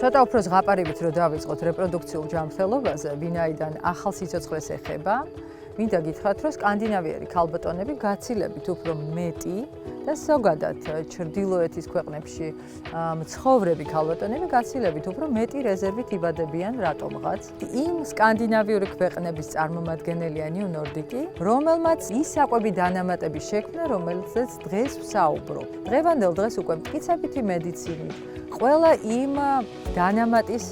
ცოტა უფრო ზღაპარებით რომ დავიწყოთ რეპროდუქციულ ჯანმრთელობაზე, ვინაიდან ახალ სიცოცხლეს ეხება, მინდა გითხრათ, რომ სკანდინავიელი ქალბატონები გაცილებით უფრო მეტი და ზოგადად ჩრდილოეთის ქვეყნებში მცხოვრები ქალბატონები გაცილებით უფრო მეტი რეზერვით იბადებიან რატომღაც. იმ სკანდინავიური ქვეყნების წარმომადგენელია ნიუ ნორდიკი, რომელმაც ის საკვები დანამატების შექმნა, რომელზეც დღეს ვსაუბრობ. დღევანდელ დღეს უკვე მტკიცებითი მედიცინით ყველა იმ დანამატის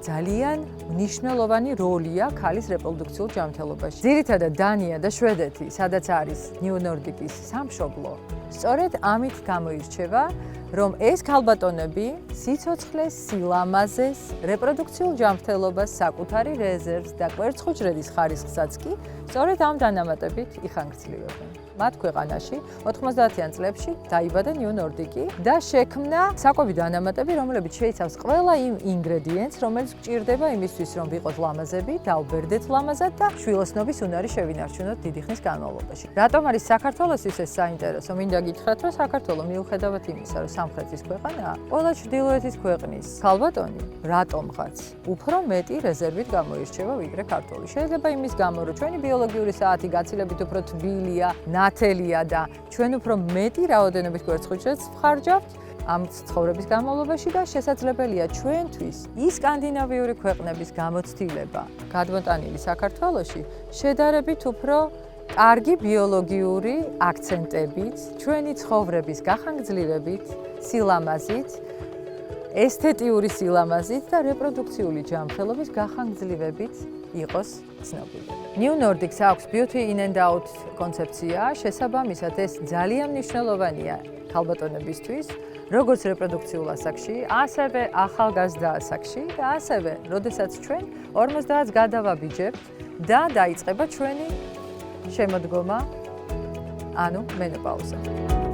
ძალიან მნიშვნელოვანი როლია ქალის რეპროდუქციულ ჯანმრთელობაში. ძირითადად დანია და შვედეთი, სადაც არის ნიუ ნორდიკის სამშობლო, სწორედ ამით გამოირჩევა, რომ ეს ქალბატონები სიცოცხლეს, სილამაზეს, რეპროდუქციულ ჯანმრთელობას, საკუთარი რეზერვს და კვერცხუჯრედის ხარისხსაც კი სწორედ ამ დანამატებით იხანგრძლივებენ. მათ ქვეყანაში 90-იან წლებში დაიბადა ნიუ ნორდიკი და შექმნა საკვები დანამატები, რომლებიც შეიცავს ყველა იმ ინგრედიენტს, რომელიც გვჭირდება იმისთვის, რომ ვიყოთ ლამაზები, დავბერდეთ ლამაზად და შვილოსნობის უნარი შევინარჩუნოთ დიდი ხნის განმავლობაში. რატომ არის საქართველოსთვის ეს საინტერესო? მინდა გითხრათ, რომ საქართველო მიუხედავად იმისა, რომ სამხრეთის ქვეყანაა, ყველა ჩრდილოეთის ქვეყნის ქალბატონი რატომღაც უფრო მეტი რეზერვით გამოირჩევა ვიდრე ქართველი. შეიძლება იმის გამო, რომ ჩვენი ბიოლოგიური საათი გაცილებით უფრო თბილია, ნათელია და ჩვენ უფრო მეტი რაოდენობით კვერცხუჯრედს ვხარჯავთ ამ ცხოვრების განმავლობაში და შესაძლებელია ჩვენთვის ის სკანდინავიური ქვეყნების გამოცდილება გადმოტანილი საქართველოში შედარებით უფრო კარგი ბიოლოგიური აქცენტებით, ჩვენი ცხოვრების გახანგრძლივებით, სილამაზით, ესთეტიური სილამაზით და რეპროდუქციული ჯანმრთელობის გახანგრძლივებით იყოს ცნობილი. ნიუ ნორდიკს აქვს beauty in and out კონცეფცია, შესაბამისად ეს ძალიან მნიშვნელოვანია ქალბატონებისთვის, როგორც რეპროდუქციულ ასაკში, ასევე ახალგაზრდა ასაკში და ასევე, როდესაც ჩვენ 50-ს გადავაბიჯებთ და დაიწყება ჩვენი შემოდგომა, ანუ მენოპაუზა.